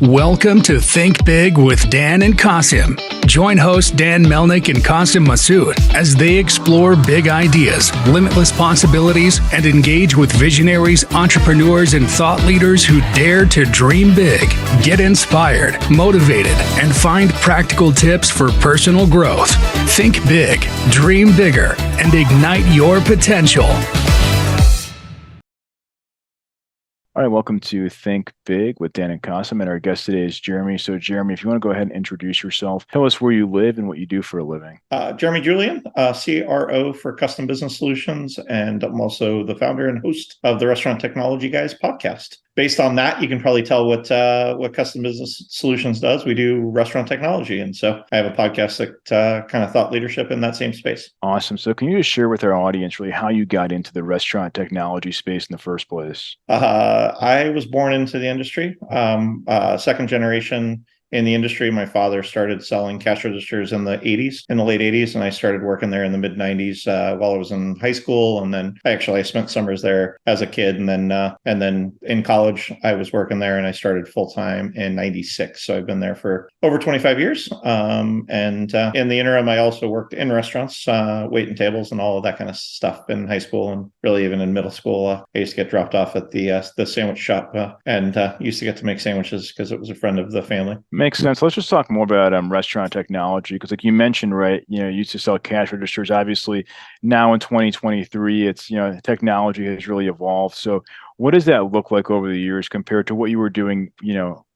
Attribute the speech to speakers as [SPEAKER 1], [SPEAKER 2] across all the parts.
[SPEAKER 1] Welcome to Think Big with Dan and Qasim. Join hosts Dan Melnick and Qasim Masood as they explore big ideas, limitless possibilities, and engage with visionaries, entrepreneurs, and thought leaders who dare to dream big, get inspired, motivated, and find practical tips for personal growth. Think big, dream bigger, and ignite your potential.
[SPEAKER 2] All right, welcome to Think Big with Dan and Qasim, and our guest today is Jeremy. So, Jeremy, if you want to go ahead and introduce yourself, tell us where you live and what you do for a living.
[SPEAKER 3] Jeremy Julian, CRO for Custom Business Solutions, and I'm also the founder and host of the Restaurant Technology Guys podcast. Based on that, you can probably tell what Custom Business Solutions does. We do restaurant technology, and so I have a podcast that kind of thought leadership in that same space.
[SPEAKER 2] Awesome. So, can you just share with our audience really how you got into the restaurant technology space in the first place?
[SPEAKER 3] I was born into the industry, second generation in the industry. My father started selling cash registers in the late 80s, and I started working there in the mid 90s while I was in high school. And then I spent summers there as a kid, and then in college I was working there, and I started full time in 96. So I've been there for over 25 years. And in the interim, I also worked in restaurants, waiting tables and all of that kind of stuff in high school, and really even in middle school. I used to get dropped off at the sandwich shop and used to get to make sandwiches because it was a friend of the family.
[SPEAKER 2] Makes sense. Let's just talk more about restaurant technology, because like you mentioned, right, you used to sell cash registers. Obviously, now in 2023, it's, technology has really evolved. So what does that look like over the years compared to what you were doing,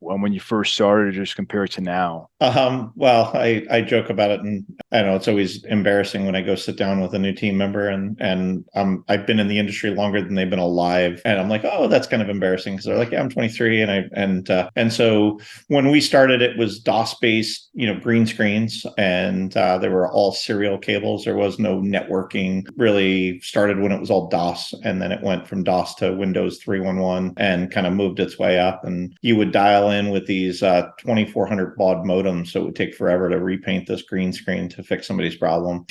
[SPEAKER 2] when you first started, just compared to now?
[SPEAKER 3] Well, I joke about it, and I know it's always embarrassing when I go sit down with a new team member, and I've been in the industry longer than they've been alive, and I'm like, oh, that's kind of embarrassing, because they're like, yeah, I'm 23, and so when we started, it was DOS based, green screens, and they were all serial cables. There was no networking. Really started when it was all DOS, and then it went from DOS to Windows 3.1 and kind of moved its way up. And you would dial in with these 2400 baud modems, so it would take forever to repaint this green screen to fix somebody's problem.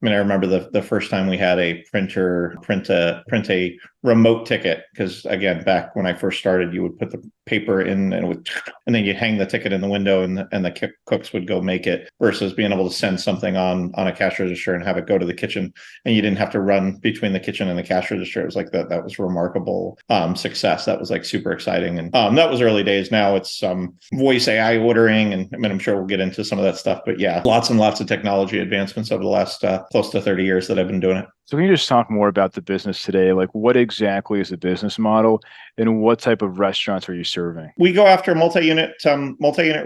[SPEAKER 3] I remember the first time we had a printer print a remote ticket, because again, back when I first started, you would put the paper in and then you'd hang the ticket in the window, and the cooks would go make it, versus being able to send something on a cash register and have it go to the kitchen, and you didn't have to run between the kitchen and the cash register. It was like that was remarkable success. That was like super exciting, and that was early days. Now it's voice AI ordering, and I'm sure we'll get into some of that stuff, but yeah, lots and lots of technology advancements over the last close to 30 years that I've been doing it.
[SPEAKER 2] So can you just talk more about the business today? Like, what exactly is the business model, and what type of restaurants are you serving?
[SPEAKER 3] We go after multi-unit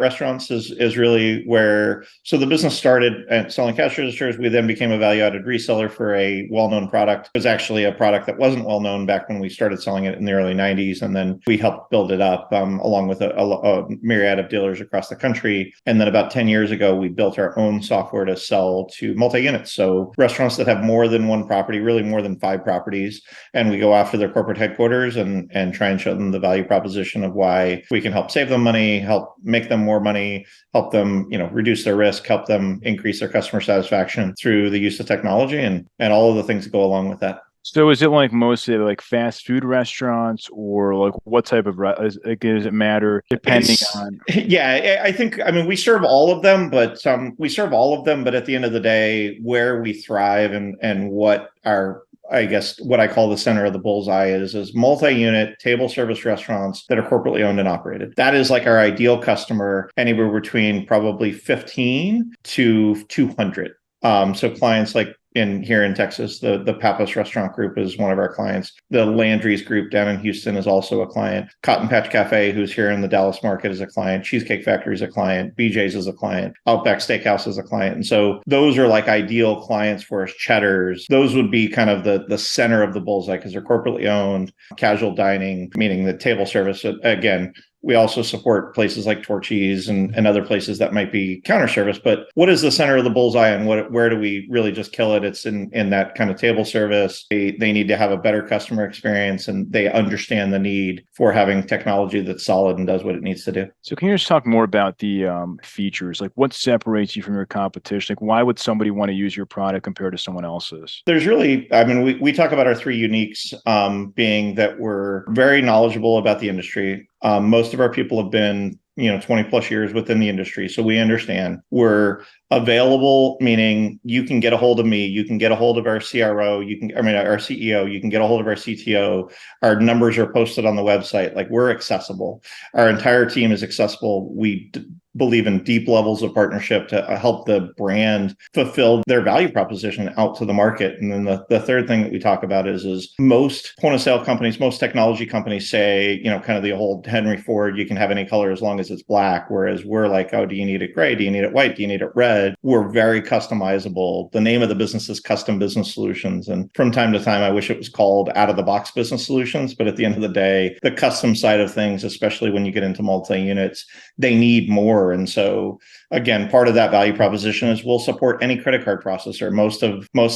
[SPEAKER 3] restaurants is really where, so the business started at selling cash registers. We then became a value-added reseller for a well-known product. It was actually a product that wasn't well-known back when we started selling it in the early 90s. And then we helped build it up along with a myriad of dealers across the country. And then about 10 years ago, we built our own software to sell to multi-units. So restaurants that have more than one property, really more than 5 properties. And we go after their corporate headquarters and try and show them the value proposition of why we can help save them money, help make them more money, help them, reduce their risk, help them increase their customer satisfaction through the use of technology and all of the things that go along with that.
[SPEAKER 2] So is it like mostly like fast food restaurants, or like what type of does it matter depending on?
[SPEAKER 3] Yeah, I think, we serve all of them, but at the end of the day, where we thrive and what our, I guess, what I call the center of the bullseye is multi-unit table service restaurants that are corporately owned and operated. That is like our ideal customer, anywhere between probably 15 to 200. So clients like here in Texas, the Pappas Restaurant Group is one of our clients. The Landry's Group down in Houston is also a client. Cotton Patch Cafe, who's here in the Dallas market, is a client. Cheesecake Factory is a client. BJ's is a client. Outback Steakhouse is a client. And so those are like ideal clients for us. Cheddar's, those would be kind of the center of the bullseye, because they're corporately owned. Casual dining, meaning the table service, again, we also support places like Torchy's and other places that might be counter service. But what is the center of the bullseye, and where do we really just kill it? It's in that kind of table service. They need to have a better customer experience, and they understand the need for having technology that's solid and does what it needs to do.
[SPEAKER 2] So can you just talk more about the features? Like, what separates you from your competition? Like, why would somebody want to use your product compared to someone else's?
[SPEAKER 3] There's really, we talk about our 3 uniques, being that we're very knowledgeable about the industry. Most of our people have been 20 plus years within the industry. So we understand we're available, meaning you can get a hold of me, you can get a hold of our CRO, our CEO, you can get a hold of our CTO. Our numbers are posted on the website. Like, we're accessible. Our entire team is accessible. We believe in deep levels of partnership to help the brand fulfill their value proposition out to the market. And then the third thing that we talk about is most point of sale companies, most technology companies say, kind of the old Henry Ford, you can have any color as long as it's black. Whereas we're like, oh, do you need it gray? Do you need it white? Do you need it red? We're very customizable. The name of the business is Custom Business Solutions. And from time to time, I wish it was called Out of the Box Business Solutions. But at the end of the day, the custom side of things, especially when you get into multi-units, they need more. And so again, part of that value proposition is we'll support any credit card processor. Most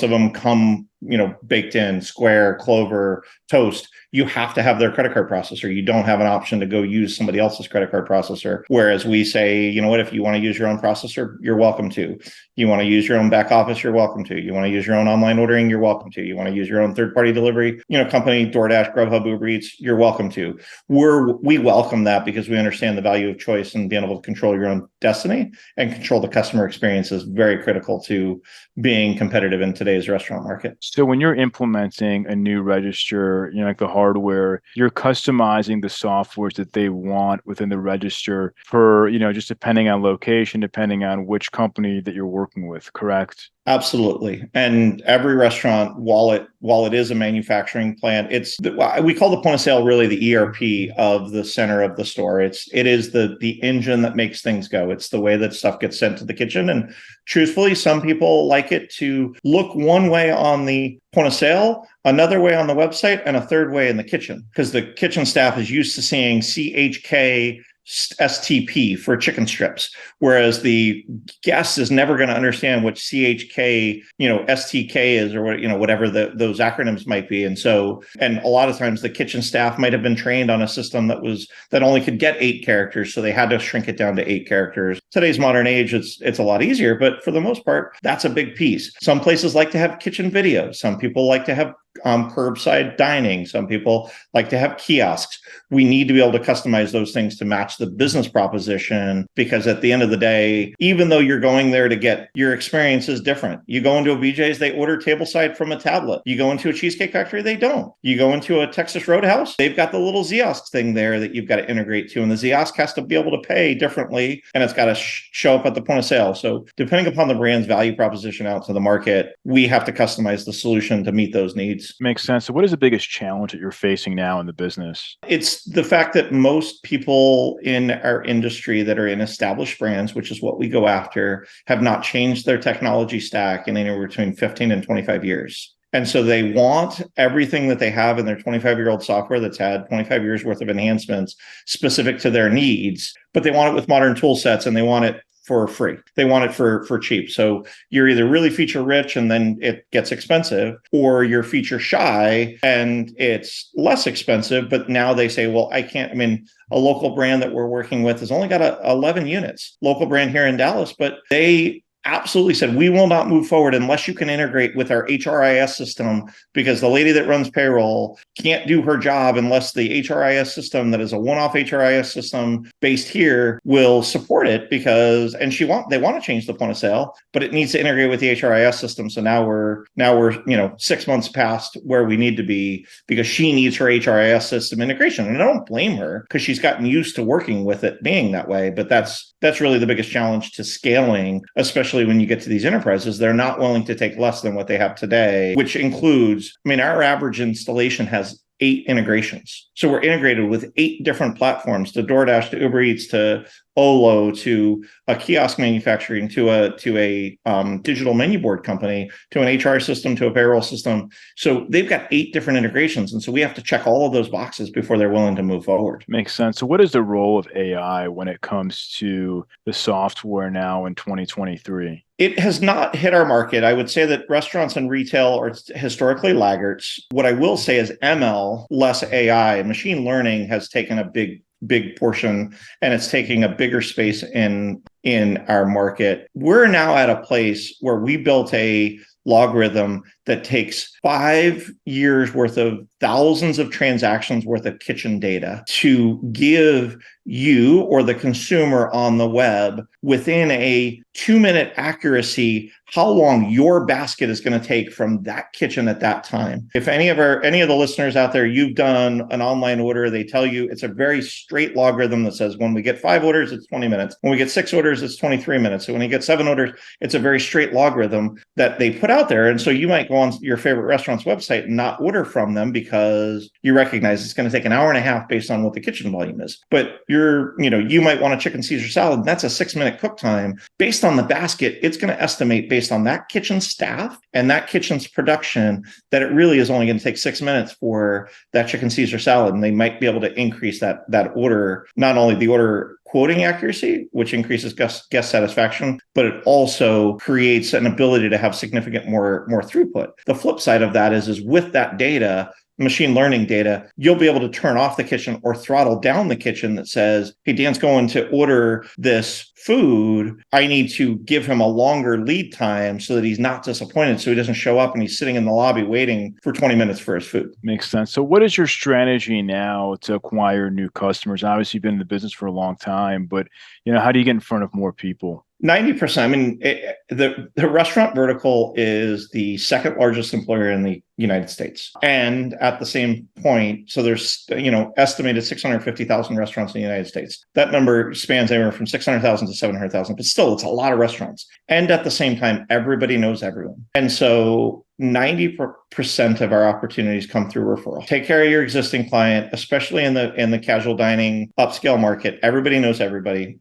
[SPEAKER 3] of them come, baked in: Square, Clover, Toast. You have to have their credit card processor. You don't have an option to go use somebody else's credit card processor. Whereas we say, if you want to use your own processor, you're welcome to. You want to use your own back office, you're welcome to. You want to use your own online ordering, you're welcome to. You want to use your own third-party delivery, company, DoorDash, Grubhub, Uber Eats, you're welcome to. We welcome that because we understand the value of choice, and being able to control your own destiny and control the customer experience is very critical to being competitive in today's restaurant market.
[SPEAKER 2] So when you're implementing a new register, like the hardware, you're customizing the softwares that they want within the register for, just depending on location, depending on which company that you're working with, correct?
[SPEAKER 3] Absolutely. And every restaurant, while it is a manufacturing plant, we call the point of sale really the ERP of the center of the store. It is the engine that makes things go. It's the way that stuff gets sent to the kitchen. And truthfully, some people like it to look one way on the point of sale, another way on the website, and a third way in the kitchen, because the kitchen staff is used to seeing CHK STP for chicken strips, whereas the guest is never going to understand what CHK, STK is, or whatever those acronyms might be. And a lot of times the kitchen staff might have been trained on a system that only could get 8 characters, so they had to shrink it down to 8 characters. Today's modern age, it's a lot easier, but for the most part, that's a big piece. Some places like to have kitchen videos. Some people like to have curbside dining. Some people like to have kiosks. We need to be able to customize those things to match the business proposition, because at the end of the day, even though you're going there to get, your experience is different. You go into a BJ's, they order tableside from a tablet. You go into a Cheesecake Factory, they don't. You go into a Texas Roadhouse, they've got the little Ziosk thing there that you've got to integrate to, and the Ziosk has to be able to pay differently, and it's got to show up at the point of sale. So depending upon the brand's value proposition out to the market, we have to customize the solution to meet those needs.
[SPEAKER 2] Makes sense. So what is the biggest challenge that you're facing now in the business?
[SPEAKER 3] It's the fact that most people in our industry that are in established brands, which is what we go after, have not changed their technology stack in anywhere between 15 and 25 years. And so they want everything that they have in their 25-year-old software that's had 25 years worth of enhancements specific to their needs, but they want it with modern tool sets, and they want it for free. They want it for cheap. So you're either really feature rich and then it gets expensive, or you're feature shy and it's less expensive. But now they say, well, a local brand that we're working with has only got 11 units, local brand here in Dallas, but they absolutely said, we will not move forward unless you can integrate with our HRIS system, because the lady that runs payroll can't do her job unless the HRIS system, that is a one-off HRIS system based here, will support it, they want to change the point of sale, but it needs to integrate with the HRIS system. So now we're 6 months past where we need to be, because she needs her HRIS system integration. And I don't blame her, because she's gotten used to working with it being that way. But that's really the biggest challenge to scaling, especially when you get to these enterprises. They're not willing to take less than what they have today, which includes, our average installation has 8 integrations. So we're integrated with 8 different platforms, to DoorDash, to Uber Eats, to Olo, to a kiosk manufacturing, to a digital menu board company, to an HR system, to a payroll system. So they've got 8 different integrations. And so we have to check all of those boxes before they're willing to move forward.
[SPEAKER 2] Makes sense. So what is the role of AI when it comes to the software now in 2023?
[SPEAKER 3] It has not hit our market. I would say that restaurants and retail are historically laggards. What I will say is ML, less AI, machine learning has taken a big portion, and it's taking a bigger space in our market. We're now at a place where we built a logarithm that takes 5 years worth of thousands of transactions worth of kitchen data to give you or the consumer on the web within a 2-minute accuracy how long your basket is going to take from that kitchen at that time. If any of the listeners out there, you've done an online order, they tell you it's a very straight logarithm that says when we get 5 orders, it's 20 minutes. When we get 6 orders, it's 23 minutes. So when you get 7 orders, it's a very straight logarithm that they put out there. And so you might go on your favorite restaurant's website and not order from them because you recognize it's going to take an hour and a half based on what the kitchen volume is. But you might want a chicken Caesar salad. And that's a 6-minute cook time. Based on the basket, it's going to estimate based on that kitchen staff and that kitchen's production that it really is only going to take 6 minutes for that chicken Caesar salad. And they might be able to increase that order, not only the order quoting accuracy, which increases guest satisfaction, but it also creates an ability to have significant more throughput. The flip side of that is with that data, machine learning data, you'll be able to turn off the kitchen or throttle down the kitchen that says, hey, Dan's going to order this food. I need to give him a longer lead time so that he's not disappointed, so he doesn't show up and he's sitting in the lobby waiting for 20 minutes for his food.
[SPEAKER 2] Makes sense. So what is your strategy now to acquire new customers? Obviously, you've been in the business for a long time, but how do you get in front of more people?
[SPEAKER 3] 90%. I mean, the restaurant vertical is the second largest employer in the United States. And at the same point, so there's, estimated 650,000 restaurants in the United States. That number spans anywhere from 600,000 to 700,000, but still, it's a lot of restaurants. And at the same time, everybody knows everyone. And so 90% of our opportunities come through referral. Take care of your existing client, especially in the casual dining upscale market. Everybody knows everybody.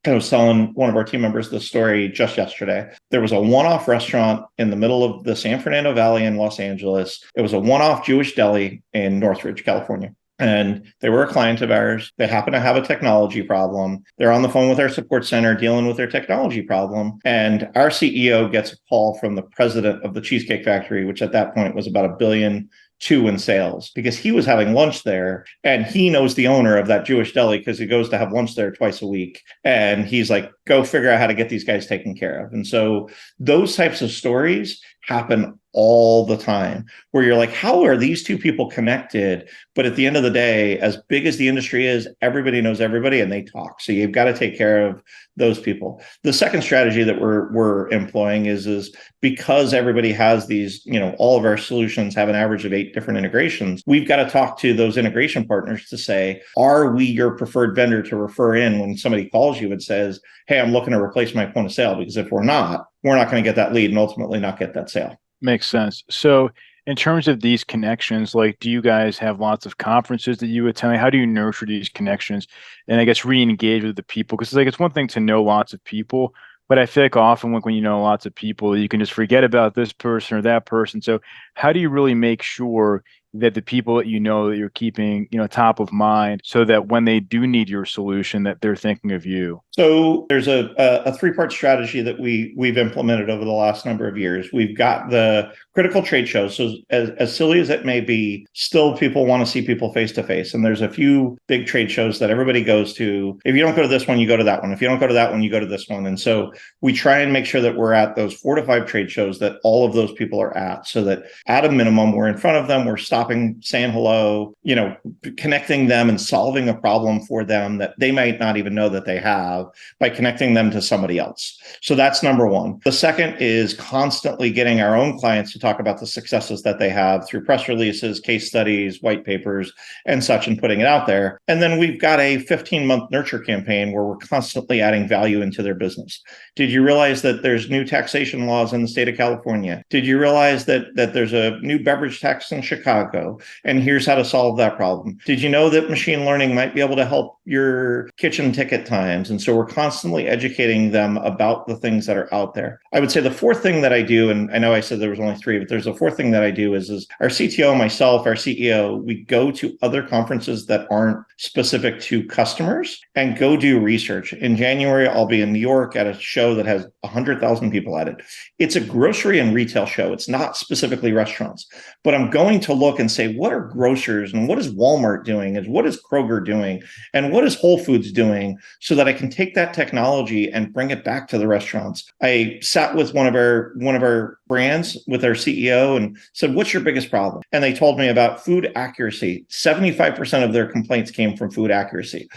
[SPEAKER 3] I was telling one of our team members this story just yesterday. There was a one-off restaurant in the middle of the San Fernando Valley in Los Angeles. It was a one-off Jewish deli in Northridge, California. And they were a client of ours. They happen to have a technology problem. They're on the phone with our support center dealing with their technology problem. And our CEO gets a call from the president of the Cheesecake Factory, which at that point was about $1.2 billion in sales, because he was having lunch there and he knows the owner of that Jewish deli because he goes to have lunch there twice a week. And he's like, go figure out how to get these guys taken care of. And so those types of stories happen all the time where you're like, how are these two people connected? But at the end of the day, as big as the industry is, everybody knows everybody and they talk. So you've got to take care of those people. The second strategy that we're employing is because everybody has these, all of our solutions have an average of 8 different integrations. We've got to talk to those integration partners to say, are we your preferred vendor to refer in when somebody calls you and says, hey, I'm looking to replace my point of sale? Because if we're not going to get that lead and ultimately not get that sale.
[SPEAKER 2] Makes sense. So in terms of these connections, do you guys have lots of conferences that you attend? How do you nurture these connections and I guess re-engage with the people? Because it's one thing to know lots of people, but I feel like often when you know lots of people, you can just forget about this person or that person. So how do you really make sure that the people that that you're keeping, top of mind so that when they do need your solution, that they're thinking of you?
[SPEAKER 3] So there's a 3-part strategy that we've implemented over the last number of years. We've got the critical trade shows. So as silly as it may be, still people want to see people face to face. And there's a few big trade shows that everybody goes to. If you don't go to this one, you go to that one. If you don't go to that one, you go to this one. And so we try and make sure that we're at those 4 to 5 trade shows that all of those people are at, so that at a minimum, we're in front of them, we're stopping, saying hello, connecting them and solving a problem for them that they might not even know that they have by connecting them to somebody else. So that's number one. The second is constantly getting our own clients to talk about the successes that they have through press releases, case studies, white papers, and such, and putting it out there. And then we've got a 15-month nurture campaign where we're constantly adding value into their business. Did you realize that there's new taxation laws in the state of California? Did you realize that there's a new beverage tax in Chicago? And here's how to solve that problem. Did you know that machine learning might be able to help your kitchen ticket times? And so we're constantly educating them about the things that are out there. I would say the fourth thing that I do, and I know I said there was only 3, but there's a fourth thing that I do is our CTO, myself, our CEO, we go to other conferences that aren't specific to customers and go do research. In January, I'll be in New York at a show that has 100,000 people at it. It's a grocery and retail show. It's not specifically restaurants, but I'm going to look look and say, what are grocers and what is Walmart doing? And what is Kroger doing? And what is Whole Foods doing? So that I can take that technology and bring it back to the restaurants. I sat with one of our brands with our CEO and said, what's your biggest problem? And they told me about food accuracy. 75% of their complaints came from food accuracy.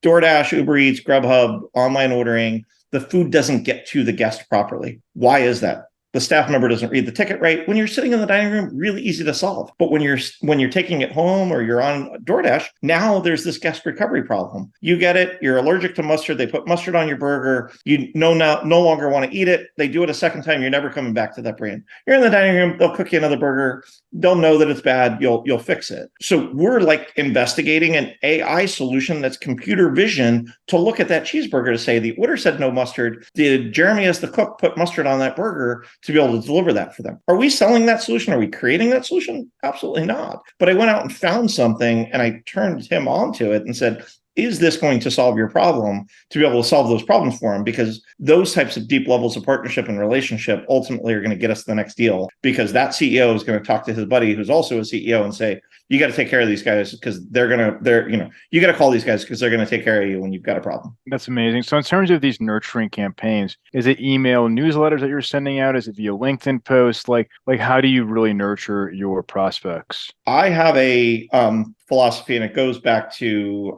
[SPEAKER 3] DoorDash, Uber Eats, Grubhub, online ordering, the food doesn't get to the guest properly. Why is that? The staff member doesn't read the ticket right. When you're sitting in the dining room, really easy to solve. But when you're taking it home or you're on DoorDash, now there's this guest recovery problem. You get it, you're allergic to mustard, they put mustard on your burger, you no longer want to eat it, they do it a second time, you're never coming back to that brand. You're in the dining room, they'll cook you another burger, they'll know that it's bad, you'll fix it. So we're like investigating an AI solution that's computer vision to look at that cheeseburger to say the order said no mustard. Did Jeremy as the cook put mustard on that burger to be able to deliver that for them? Are we selling that solution? Are we creating that solution? Absolutely not. But I went out and found something and I turned him onto it and said, is this going to solve your problem, to be able to solve those problems for him? Because those types of deep levels of partnership and relationship ultimately are going to get us the next deal, because that CEO is going to talk to his buddy who's also a CEO and say, you got to take care of these guys because you got to call these guys because they're going to take care of you when you've got a problem.
[SPEAKER 2] That's amazing. So in terms of these nurturing campaigns, is it email newsletters that you're sending out? Is it via LinkedIn posts? Like how do you really nurture your prospects?
[SPEAKER 3] I have a philosophy, and it goes back to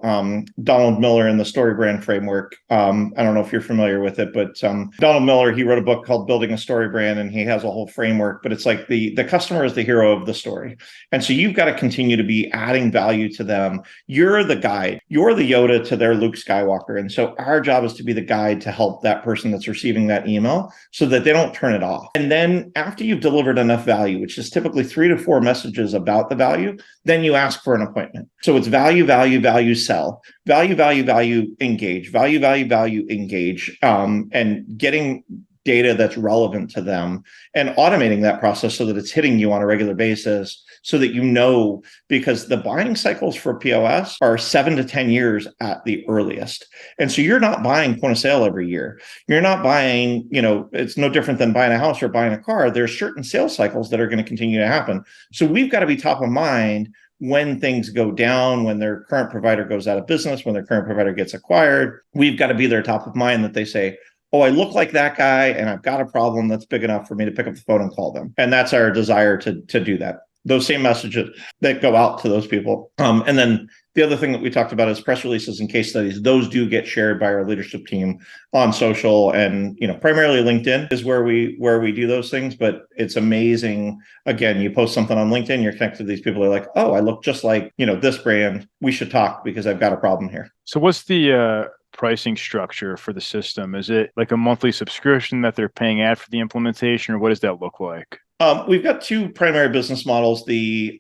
[SPEAKER 3] Donald Miller in the Story Brand Framework. I don't know if you're familiar with it, but Donald Miller, he wrote a book called Building a Story Brand, and he has a whole framework, but it's like the customer is the hero of the story. And so you've got to continue to be adding value to them. You're the guide. You're the Yoda to their Luke Skywalker. And so our job is to be the guide to help that person that's receiving that email so that they don't turn it off. And then after you've delivered enough value, which is typically 3 to 4 messages about the value, then you ask for an appointment. So it's value, value, value, sell, value, value, value, engage, value, value, value, engage, and getting data that's relevant to them and automating that process so that it's hitting you on a regular basis so that you know, because the buying cycles for POS are 7 to 10 years at the earliest. And so you're not buying point of sale every year. You're not buying, it's no different than buying a house or buying a car. There's certain sales cycles that are going to continue to happen. So we've got to be top of mind when things go down, when their current provider goes out of business, when their current provider gets acquired. We've got to be their top of mind that they say, oh, I look like that guy and I've got a problem that's big enough for me to pick up the phone and call them. And that's our desire to do that. Those same messages that go out to those people. And then the other thing that we talked about is press releases and case studies. Those do get shared by our leadership team on social, and primarily LinkedIn is where we do those things. But it's amazing. Again, you post something on LinkedIn, you're connected to these people. They're like, oh, I look just like this brand. We should talk because I've got a problem here.
[SPEAKER 2] So what's the pricing structure for the system? Is it like a monthly subscription that they're paying at for the implementation, or what does that look like?
[SPEAKER 3] We've got 2 primary business models, the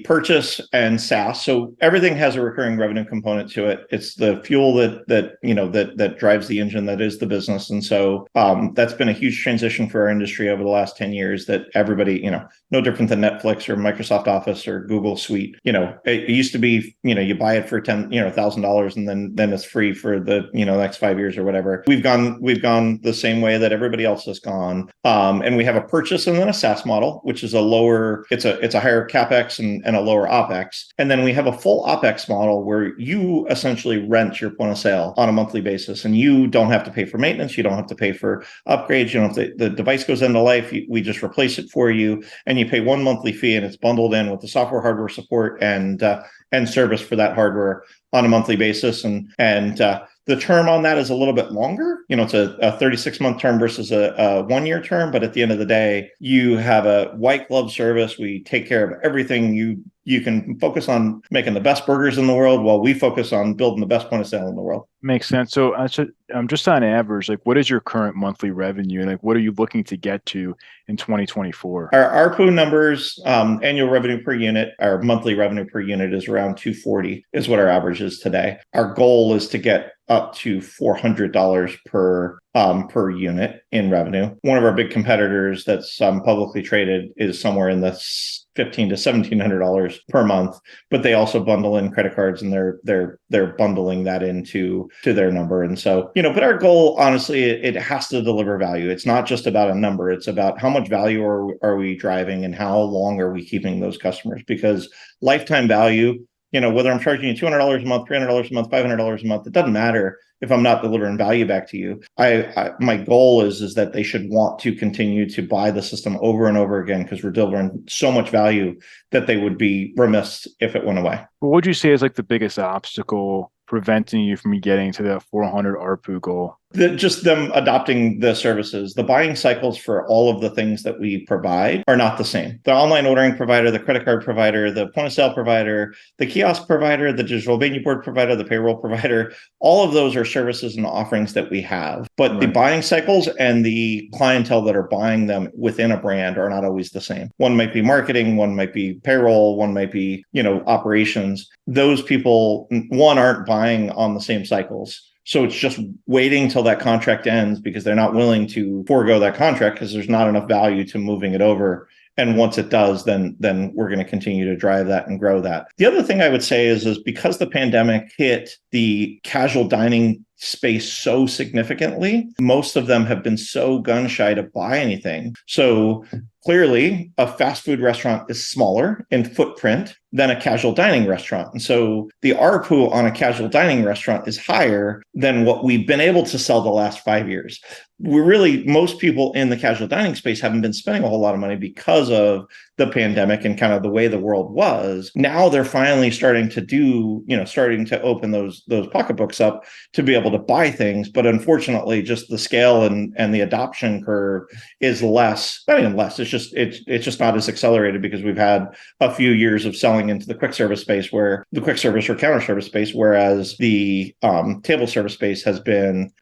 [SPEAKER 3] purchase and SaaS. So everything has a recurring revenue component to it. It's the fuel that drives the engine that is the business. And so that's been a huge transition for our industry over the last 10 years, that everybody, no different than Netflix or Microsoft Office or Google Suite. It used to be, you buy it for $1,000 and then it's free for the next 5 years or whatever. We've gone the same way that everybody else has gone. And we have a purchase and then a SaaS model, which is it's a higher CapEx and a lower OpEx. And then we have a full OpEx model where you essentially rent your point of sale on a monthly basis, and you don't have to pay for maintenance. You don't have to pay for upgrades. If the device goes into life, we just replace it for you, and you pay one monthly fee, and it's bundled in with the software, hardware support and service for that hardware on a monthly basis. And the term on that is a little bit longer. It's a 36-month term versus a 1-year term. But at the end of the day, you have a white glove service. We take care of everything. You can focus on making the best burgers in the world while we focus on building the best point of sale in the world.
[SPEAKER 2] Makes sense. So just on average, what is your current monthly revenue, and what are you looking to get to in 2024?
[SPEAKER 3] Our ARPU numbers, annual revenue per unit, our monthly revenue per unit is around $240 is what our average is today. Our goal is to get up to $400 per unit in revenue. One of our big competitors that's publicly traded is somewhere in the $1,500 to $1,700 per month, but they also bundle in credit cards, and they're bundling that into their number. And so, but our goal, honestly, it has to deliver value. It's not just about a number. It's about how much value are we driving, and how long are we keeping those customers? Because lifetime value, whether I'm charging you $200 a month, $300 a month, $500 a month, it doesn't matter if I'm not delivering value back to you. My goal is that they should want to continue to buy the system over and over again, because we're delivering so much value that they would be remiss if it went away.
[SPEAKER 2] What would you say is like the biggest obstacle preventing you from getting to that 400 ARPU goal?
[SPEAKER 3] Just them adopting the services. The buying cycles for all of the things that we provide are not the same. The online ordering provider, the credit card provider, the point of sale provider, the kiosk provider, the digital menu board provider, the payroll provider, all of those are services and offerings that we have. But right. The buying cycles and the clientele that are buying them within a brand are not always the same. One might be marketing, one might be payroll, one might be, operations. Those people, one, aren't buying on the same cycles. So it's just waiting till that contract ends, because they're not willing to forego that contract because there's not enough value to moving it over. And once it does, then we're going to continue to drive that and grow that. The other thing I would say is because the pandemic hit the casual dining space so significantly, most of them have been so gun shy to buy anything. So clearly, a fast food restaurant is smaller in footprint than a casual dining restaurant. And so the ARPU on a casual dining restaurant is higher than what we've been able to sell the last 5 years. Most people in the casual dining space haven't been spending a whole lot of money because of the pandemic and kind of the way the world was. Now they're finally starting to open those pocketbooks up to be able to buy things. But unfortunately, just the scale and the adoption curve is less, not even less. It's just not as accelerated, because we've had a few years of selling into the quick service space, where the quick service or counter service space, whereas the table service space has been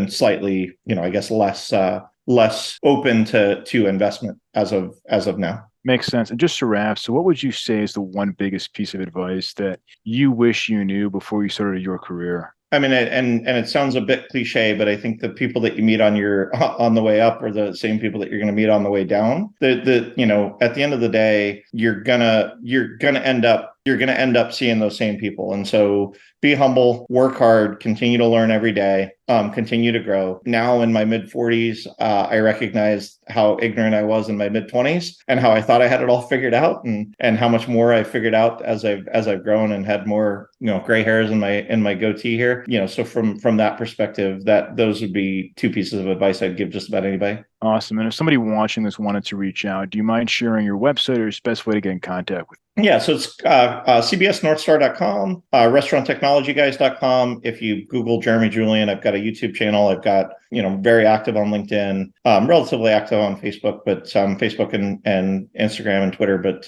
[SPEAKER 3] slightly, I guess, less open to investment as of now.
[SPEAKER 2] Makes sense. And just to wrap, so what would you say is the one biggest piece of advice that you wish you knew before you started your career?
[SPEAKER 3] I mean, and it sounds a bit cliche, but I think the people that you meet on the way up are the same people that you're going to meet on the way down. At the end of the day, you're gonna end up seeing those same people. And so be humble, work hard, continue to learn every day, continue to grow. Now in my mid 40s, I recognize how ignorant I was in my mid 20s, and how I thought I had it all figured out, and how much more I figured out as I've grown and had more, gray hairs in my goatee here. So from that perspective, those would be two pieces of advice I'd give just about anybody.
[SPEAKER 2] Awesome. And if somebody watching this wanted to reach out, do you mind sharing your website or your best way to get in contact with you?
[SPEAKER 3] Yeah, so it's cbsnorthstar.com, restauranttechnologyguys.com. If you Google Jeremy Julian, I've got a YouTube channel. I've got, very active on LinkedIn, relatively active on Facebook, but Facebook and Instagram and Twitter. But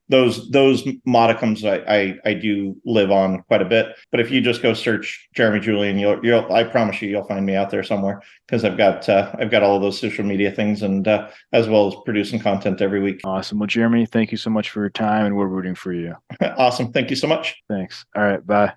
[SPEAKER 3] those modicums I do live on quite a bit. But if you just go search Jeremy Julian, I promise you'll find me out there somewhere, because I've got all of those social media things, and as well as producing content every week.
[SPEAKER 2] Awesome. Well, Jeremy, thank you so much for your time, and we're rooting for you.
[SPEAKER 3] Awesome. Thank you so much.
[SPEAKER 2] Thanks. All right. Bye.